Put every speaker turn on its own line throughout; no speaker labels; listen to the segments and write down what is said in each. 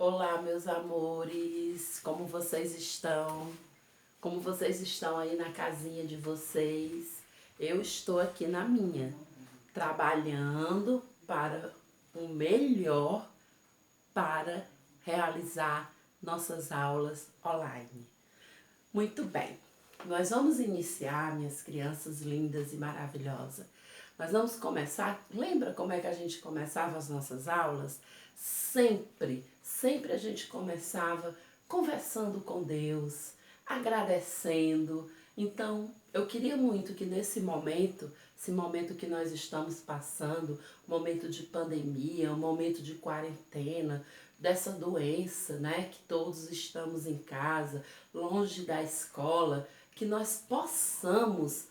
Olá, meus amores, como vocês estão? Como vocês estão aí na casinha de vocês? Eu estou aqui na minha, trabalhando para o melhor para realizar nossas aulas online. Muito bem, nós vamos iniciar, minhas crianças lindas e maravilhosas. Nós vamos começar, lembra como é que a gente começava as nossas aulas? Sempre a gente começava conversando com Deus, agradecendo. Então, eu queria muito que nesse momento, esse momento que nós estamos passando, momento de pandemia, um momento de quarentena, dessa doença, né, que todos estamos em casa, longe da escola, que nós possamos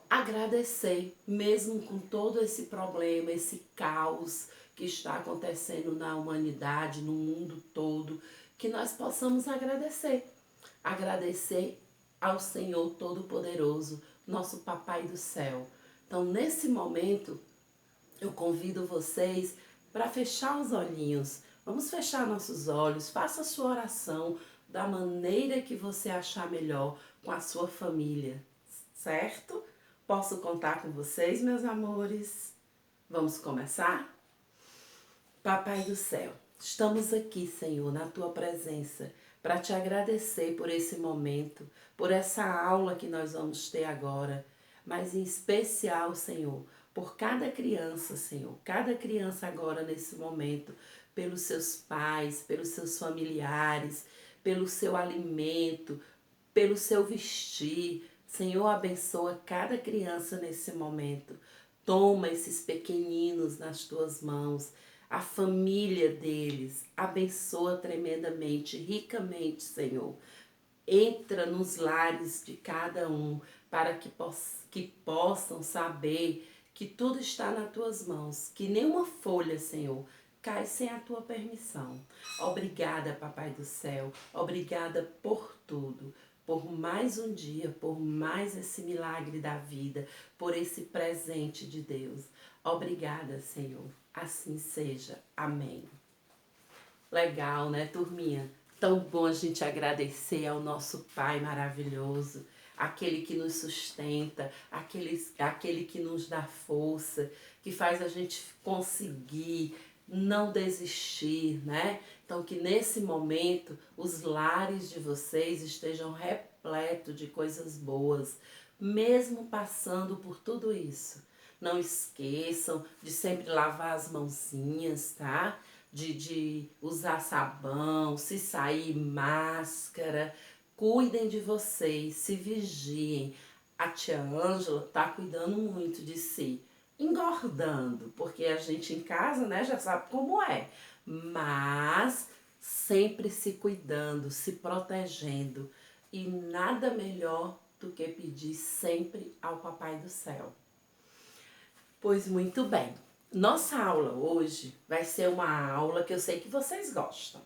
agradecer, mesmo com todo esse problema, esse caos que está acontecendo na humanidade, no mundo todo, que nós possamos agradecer. Agradecer ao Senhor Todo-Poderoso, nosso Papai do Céu. Então, nesse momento, eu convido vocês para fechar os olhinhos. Vamos fechar nossos olhos, faça a sua oração da maneira que você achar melhor com a sua família, certo? Posso contar com vocês, meus amores? Vamos começar? Papai do céu, estamos aqui, Senhor, na tua presença, para te agradecer por esse momento, por essa aula que nós vamos ter agora, mas em especial, Senhor, por cada criança, Senhor, cada criança agora nesse momento, pelos seus pais, pelos seus familiares, pelo seu alimento, pelo seu vestir. Senhor, abençoa cada criança nesse momento. Toma esses pequeninos nas tuas mãos, a família deles, abençoa tremendamente, ricamente, Senhor. Entra nos lares de cada um para que possam saber que tudo está nas tuas mãos, que nenhuma folha, Senhor, cai sem a tua permissão. Obrigada, Papai do céu, obrigada por tudo, por mais um dia, por mais esse milagre da vida, por esse presente de Deus. Obrigada, Senhor. Assim seja. Amém. Legal, né, turminha? Tão bom a gente agradecer ao nosso Pai maravilhoso, aquele que nos sustenta, aquele que nos dá força, que faz a gente conseguir não desistir, né? Então, que nesse momento os lares de vocês estejam repletos de coisas boas, mesmo passando por tudo isso. Não esqueçam de sempre lavar as mãozinhas, tá? De usar sabão, se sair máscara. Cuidem de vocês, se vigiem. A tia Ângela tá cuidando muito de si, engordando, porque a gente em casa, né, já sabe como é. Mas sempre se cuidando, se protegendo. E nada melhor do que pedir sempre ao Papai do Céu. Pois muito bem. Nossa aula hoje vai ser uma aula que eu sei que vocês gostam.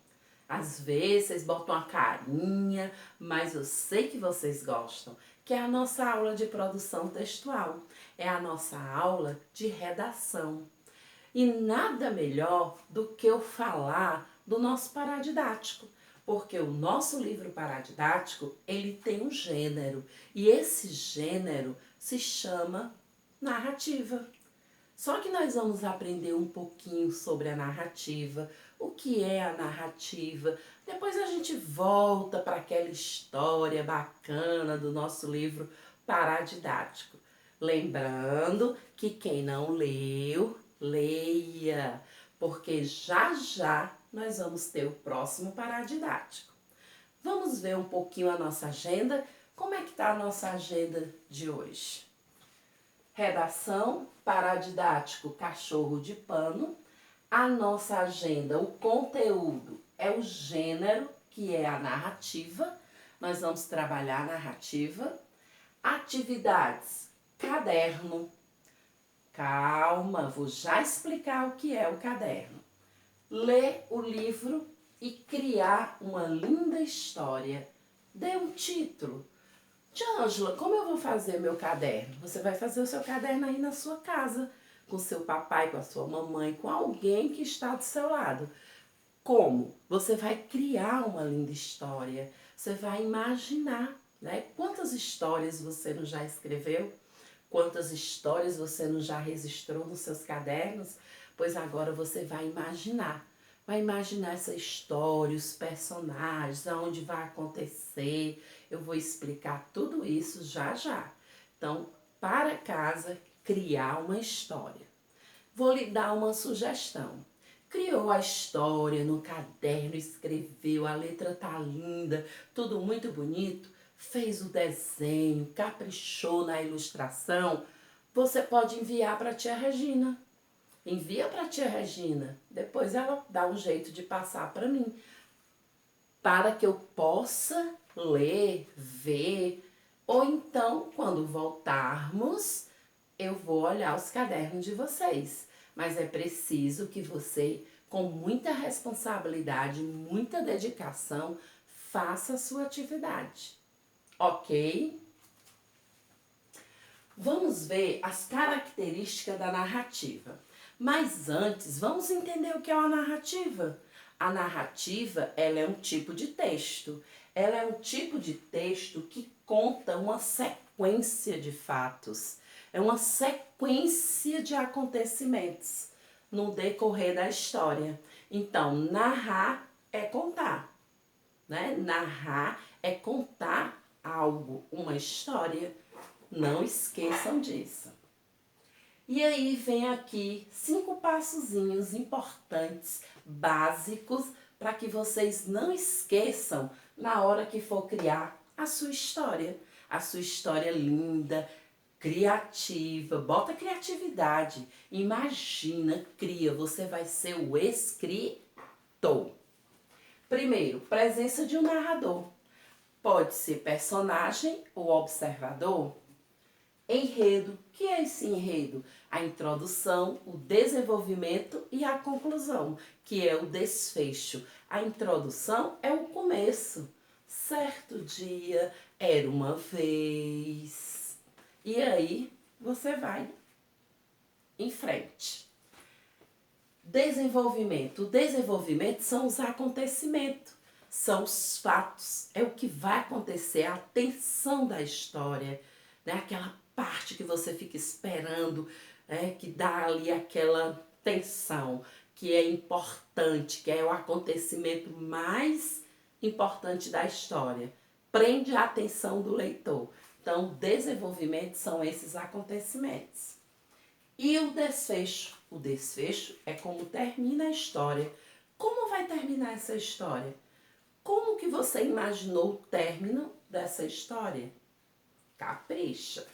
Às vezes vocês botam uma carinha, mas eu sei que vocês gostam, que é a nossa aula de produção textual. É a nossa aula de redação. E nada melhor do que eu falar do nosso paradidático, porque o nosso livro paradidático, ele tem um gênero, e esse gênero se chama narrativa. Só que nós vamos aprender um pouquinho sobre a narrativa, o que é a narrativa. Depois a gente volta para aquela história bacana do nosso livro paradidático. Lembrando que quem não leu, leia, porque já já nós vamos ter o próximo paradidático. Vamos ver um pouquinho a nossa agenda. Como é que está a nossa agenda de hoje? Redação, paradidático, cachorro de pano. A nossa agenda, o conteúdo é o gênero, que é a narrativa. Nós vamos trabalhar a narrativa. Atividades, caderno. Calma, vou já explicar o que é o caderno. Ler o livro e criar uma linda história. Dê um título. Tia Ângela, como eu vou fazer meu caderno? Você vai fazer o seu caderno aí na sua casa, com seu papai, com a sua mamãe, com alguém que está do seu lado. Como? Você vai criar uma linda história, você vai imaginar, né? Quantas histórias você não já escreveu? Quantas histórias você não já registrou nos seus cadernos? Pois agora você vai imaginar. Vai imaginar essa história, os personagens, aonde vai acontecer. Eu vou explicar tudo isso já já. Então, para casa, criar uma história. Vou lhe dar uma sugestão. Criou a história no caderno, escreveu, a letra tá linda, tudo muito bonito, fez o desenho, caprichou na ilustração. Você pode enviar para a tia Regina. Envia para a tia Regina. Depois ela dá um jeito de passar para mim, para que eu possa ler, ver, ou então, quando voltarmos, eu vou olhar os cadernos de vocês. Mas é preciso que você, com muita responsabilidade, muita dedicação, faça a sua atividade. Ok? Vamos ver as características da narrativa. Mas antes, vamos entender o que é uma narrativa. A narrativa, ela é um tipo de texto. Ela é um tipo de texto que conta uma sequência de fatos. É uma sequência de acontecimentos no decorrer da história. Então, narrar é contar, né? Narrar é contar algo, uma história. Não esqueçam disso. E aí vem aqui 5 passozinhos importantes, básicos, para que vocês não esqueçam na hora que for criar a sua história. A sua história linda, criativa, bota criatividade, imagina, cria, você vai ser o escritor. Primeiro, presença de um narrador. Pode ser personagem ou observador. Enredo. O que é esse enredo? A introdução, o desenvolvimento e a conclusão, que é o desfecho. A introdução é o começo. Certo dia, era uma vez. E aí você vai em frente. Desenvolvimento. O desenvolvimento são os acontecimentos, são os fatos, é o que vai acontecer, a tensão da história, né? Aquela parte que você fica esperando, que dá ali aquela tensão, que é importante, que é o acontecimento mais importante da história. Prende a atenção do leitor. Então, o desenvolvimento são esses acontecimentos. E o desfecho? O desfecho é como termina a história. Como vai terminar essa história? Como que você imaginou o término dessa história? Capricha.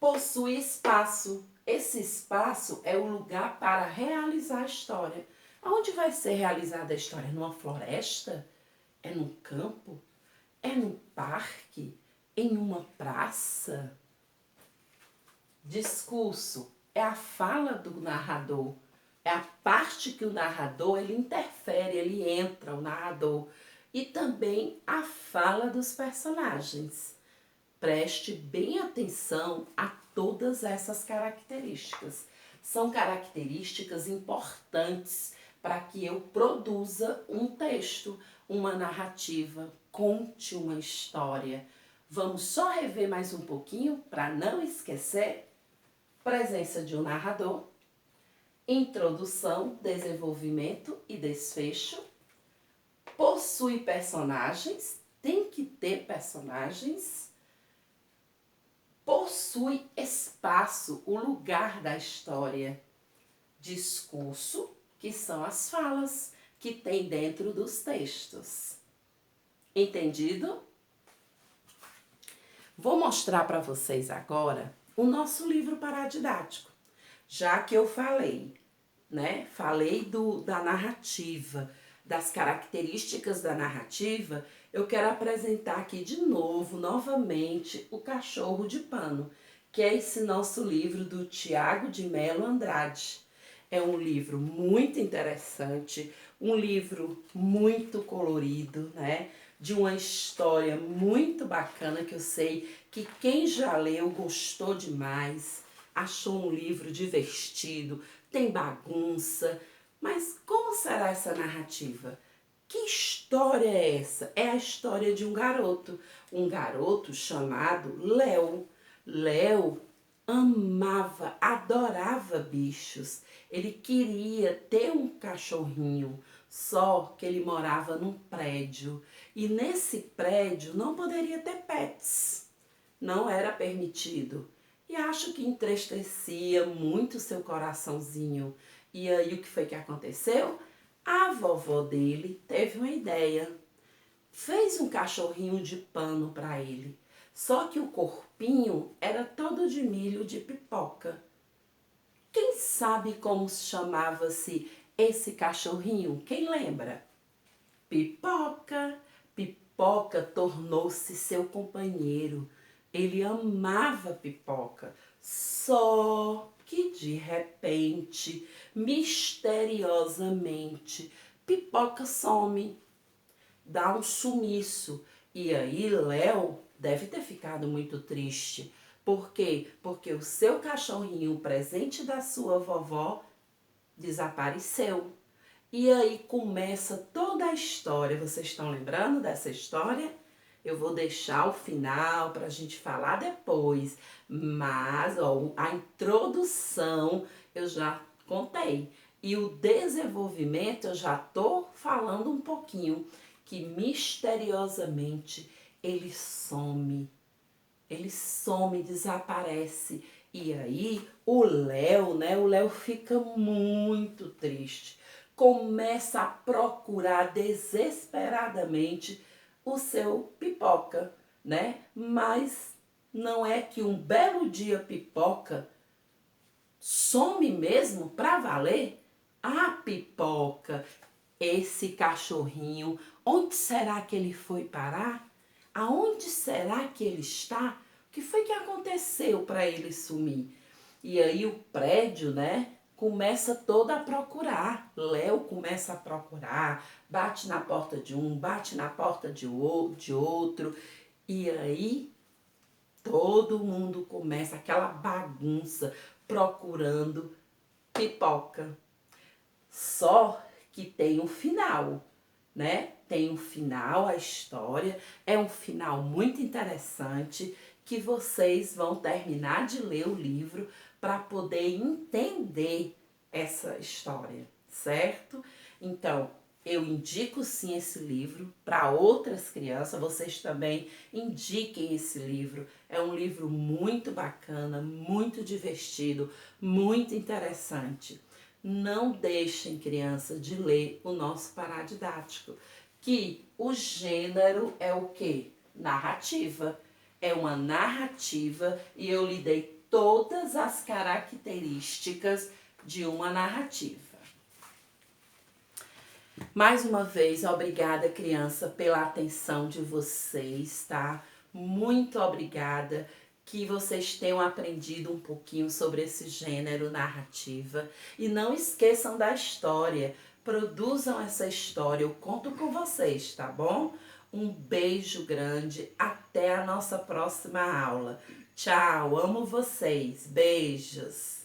Possui espaço. Esse espaço é o lugar para realizar a história. Onde vai ser realizada a história? Numa floresta? É num campo? É num parque? Em uma praça? Discurso é a fala do narrador. É a parte que o narrador, ele interfere, ele entra, o narrador. E também a fala dos personagens. Preste bem atenção a todas essas características. São características importantes para que eu produza um texto, uma narrativa, conte uma história. Vamos só rever mais um pouquinho para não esquecer. Presença de um narrador, introdução, desenvolvimento e desfecho. Possui personagens, tem que ter personagens. Possui espaço, o lugar da história. Discurso, que são as falas que tem dentro dos textos. Entendido? Vou mostrar para vocês agora o nosso livro paradidático. Já que eu falei, né? Falei da narrativa, das características da narrativa, eu quero apresentar aqui de novo, novamente, o Cachorro de Pano, que é esse nosso livro do Tiago de Melo Andrade. É um livro muito interessante, um livro muito colorido, né? De uma história muito bacana que eu sei que quem já leu gostou demais, achou um livro divertido, tem bagunça, Mas como será essa narrativa? Que história é essa? É a história de um garoto chamado Léo. Léo amava, adorava bichos. Ele queria ter um cachorrinho, só que ele morava num prédio. E nesse prédio não poderia ter pets, não era permitido. E acho que entristecia muito seu coraçãozinho. E aí o que foi que aconteceu? A vovó dele teve uma ideia. Fez um cachorrinho de pano para ele. Só que o corpinho era todo de milho de pipoca. Quem sabe como chamava-se esse cachorrinho? Quem lembra? Pipoca. Pipoca tornou-se seu companheiro. Ele amava Pipoca. Só que de repente, misteriosamente, Pipoca some, dá um sumiço. E aí Léo deve ter ficado muito triste. Por quê? Porque o seu cachorrinho, o presente da sua vovó, desapareceu. E aí começa toda a história. Vocês estão lembrando dessa história? Eu vou deixar o final para a gente falar depois. Mas ó, a introdução eu já contei. E o desenvolvimento eu já estou falando um pouquinho. Que misteriosamente ele some. Ele some, desaparece. E aí o Léo, né? O Léo fica muito triste. Começa a procurar desesperadamente o seu Pipoca, né? Mas não é que um belo dia Pipoca some mesmo pra valer? A Pipoca, esse cachorrinho, onde será que ele foi parar? Aonde será que ele está? O que foi que aconteceu para ele sumir? E aí o prédio, né, começa todo a procurar. Léo começa a procurar, bate na porta de um, bate na porta de outro. E aí todo mundo começa aquela bagunça procurando Pipoca. Só que tem um final, né? Tem um final, a história é um final muito interessante que vocês vão terminar de ler o livro para poder entender essa história, certo? Então, eu indico sim esse livro para outras crianças, vocês também indiquem esse livro. É um livro muito bacana, muito divertido, muito interessante. Não deixem, criança, de ler o nosso paradidático, que o gênero é o quê? Narrativa. É uma narrativa e eu lhe dei todas as características de uma narrativa. Mais uma vez, obrigada, criança, pela atenção de vocês, tá? Muito obrigada. Que vocês tenham aprendido um pouquinho sobre esse gênero narrativa. E não esqueçam da história. Produzam essa história. Eu conto com vocês, tá bom? Um beijo grande. Até a nossa próxima aula. Tchau, amo vocês. Beijos.